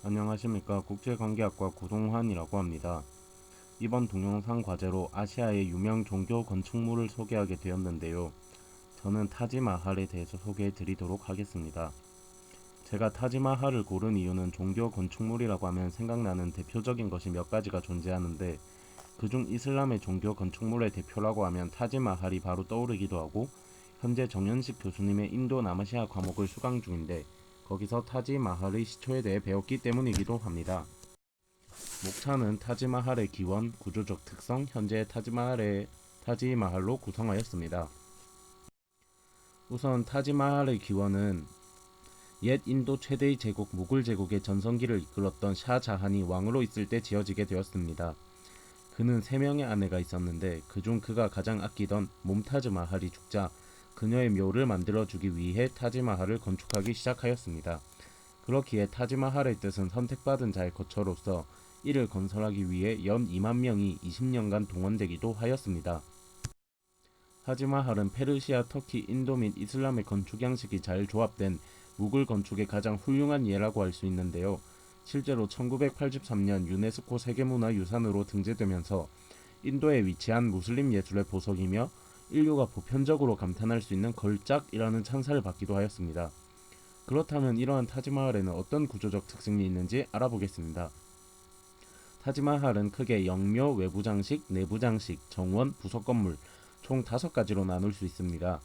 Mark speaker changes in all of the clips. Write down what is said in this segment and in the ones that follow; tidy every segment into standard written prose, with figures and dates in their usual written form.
Speaker 1: 안녕하십니까. 국제관계학과 구동환이라고 합니다. 이번 동영상 과제로 아시아의 유명 종교 건축물을 소개하게 되었는데요. 저는 타지마할에 대해서 소개해 드리도록 하겠습니다. 제가 타지마할을 고른 이유는 종교 건축물이라고 하면 생각나는 대표적인 것이 몇 가지가 존재하는데, 그중 이슬람의 종교 건축물의 대표라고 하면 타지마할이 바로 떠오르기도 하고, 현재 정현식 교수님의 인도 남아시아 과목을 수강 중인데 거기서 타지마할의 시초에 대해 배웠기 때문이기도 합니다. 목차는 타지마할의 기원, 구조적 특성, 현재의 타지마할로 구성하였습니다. 우선 타지마할의 기원은 옛 인도 최대의 제국 무굴 제국의 전성기를 이끌었던 샤자한이 왕으로 있을 때 지어지게 되었습니다. 그는 3명의 아내가 있었는데 그중 그가 가장 아끼던 mom타즈 마할이 죽자 그녀의 묘를 만들어주기 위해 타지마할을 건축하기 시작하였습니다. 그렇기에 타지마할의 뜻은 선택받은 자의 거처로서 이를 건설하기 위해 연 2만 명이 20년간 동원되기도 하였습니다. 타지마할은 페르시아, 터키, 인도 및 이슬람의 건축 양식이 잘 조합된 무굴 건축의 가장 훌륭한 예라고 할 수 있는데요. 실제로 1983년 유네스코 세계문화유산으로 등재되면서 인도에 위치한 무슬림 예술의 보석이며 인류가 보편적으로 감탄할 수 있는 걸작이라는 찬사를 받기도 하였습니다. 그렇다면 이러한 타지마할에는 어떤 구조적 특징이 있는지 알아보겠습니다. 타지마할은 크게 영묘, 외부 장식, 내부 장식, 정원, 부속 건물 총 5가지로 나눌 수 있습니다.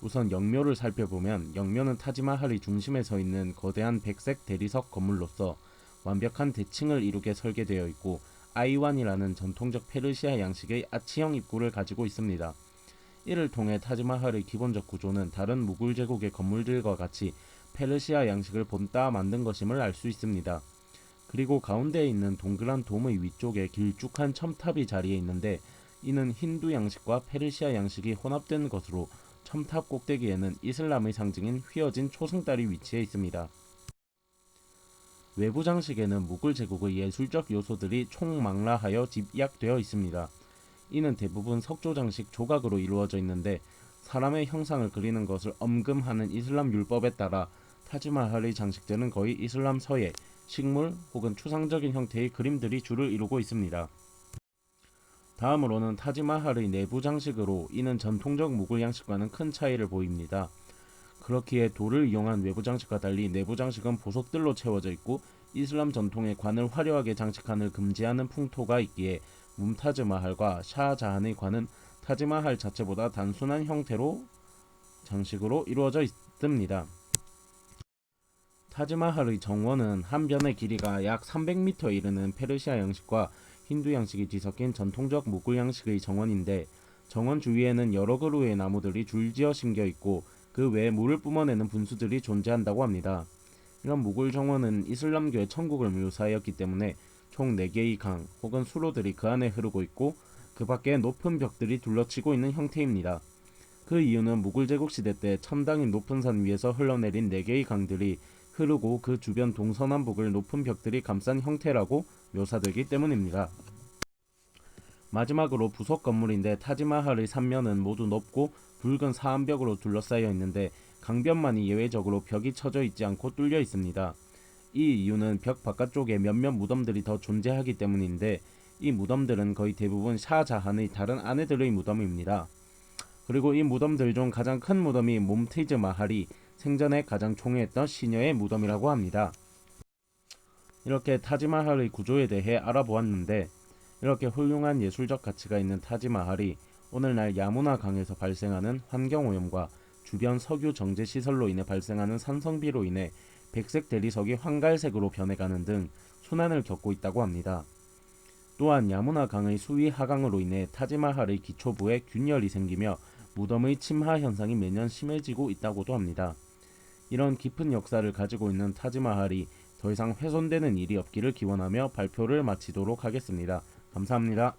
Speaker 1: 우선 영묘를 살펴보면 영묘는 타지마할의 중심에 서 있는 거대한 백색 대리석 건물로서 완벽한 대칭을 이루게 설계되어 있고 아이완이라는 전통적 페르시아 양식의 아치형 입구를 가지고 있습니다. 이를 통해 타지마할의 기본적 구조는 다른 무굴 제국의 건물들과 같이 페르시아 양식을 본따 만든 것임을 알 수 있습니다. 그리고 가운데에 있는 동그란 돔의 위쪽에 길쭉한 첨탑이 자리해 있는데 이는 힌두 양식과 페르시아 양식이 혼합된 것으로 첨탑 꼭대기에는 이슬람의 상징인 휘어진 초승달이 위치해 있습니다. 외부 장식에는 무굴 제국의 예술적 요소들이 총망라하여 집약되어 있습니다. 이는 대부분 석조 장식 조각으로 이루어져 있는데 사람의 형상을 그리는 것을 엄금하는 이슬람 율법에 따라 타지마할의 장식들은 거의 이슬람 서예, 식물 혹은 추상적인 형태의 그림들이 주를 이루고 있습니다. 다음으로는 타지마할의 내부 장식으로 이는 전통적 무굴 양식과는 큰 차이를 보입니다. 그렇기에 돌을 이용한 외부 장식과 달리 내부 장식은 보석들로 채워져 있고 이슬람 전통의 관을 화려하게 장식하는 금지하는 풍토가 있기에 뭄타즈 마할과 샤자한의 관은 타지마할 자체보다 단순한 형태로 장식으로 이루어져 있습니다. 타지마할의 정원은 한 변의 길이가 약 300m에 이르는 페르시아 양식과 힌두 양식이 뒤섞인 전통적 무굴 양식의 정원인데 정원 주위에는 여러 그루의 나무들이 줄지어 심겨 있고 그 외에 물을 뿜어내는 분수들이 존재한다고 합니다. 이런 무굴 정원은 이슬람교의 천국을 묘사하였기 때문에 총 4개의 강 혹은 수로들이 그 안에 흐르고 있고 그 밖에 높은 벽들이 둘러치고 있는 형태입니다. 그 이유는 무굴 제국 시대 때 천당인 높은 산 위에서 흘러내린 4개의 강들이 흐르고 그 주변 동서남북을 높은 벽들이 감싼 형태라고 묘사되기 때문입니다. 마지막으로 부속 건물인데 타지마할의 3면은 모두 높고 붉은 사암벽으로 둘러싸여 있는데 강변만이 예외적으로 벽이 쳐져 있지 않고 뚫려 있습니다. 이 이유는 벽 바깥쪽에 몇몇 무덤들이 더 존재하기 때문인데 이 무덤들은 거의 대부분 샤자한의 다른 아내들의 무덤입니다. 그리고 이 무덤들 중 가장 큰 무덤이 mom티즈 마할이 생전에 가장 총애했던 시녀의 무덤이라고 합니다. 이렇게 타지마할의 구조에 대해 알아보았는데 이렇게 훌륭한 예술적 가치가 있는 타지마할이 오늘날 야무나 강에서 발생하는 환경오염과 주변 석유 정제 시설로 인해 발생하는 산성비로 인해 백색 대리석이 황갈색으로 변해가는 등 순환을 겪고 있다고 합니다. 또한 야무나 강의 수위 하강으로 인해 타지마할의 기초부에 균열이 생기며 무덤의 침하 현상이 매년 심해지고 있다고도 합니다. 이런 깊은 역사를 가지고 있는 타지마할이 더 이상 훼손되는 일이 없기를 기원하며 발표를 마치도록 하겠습니다. 감사합니다.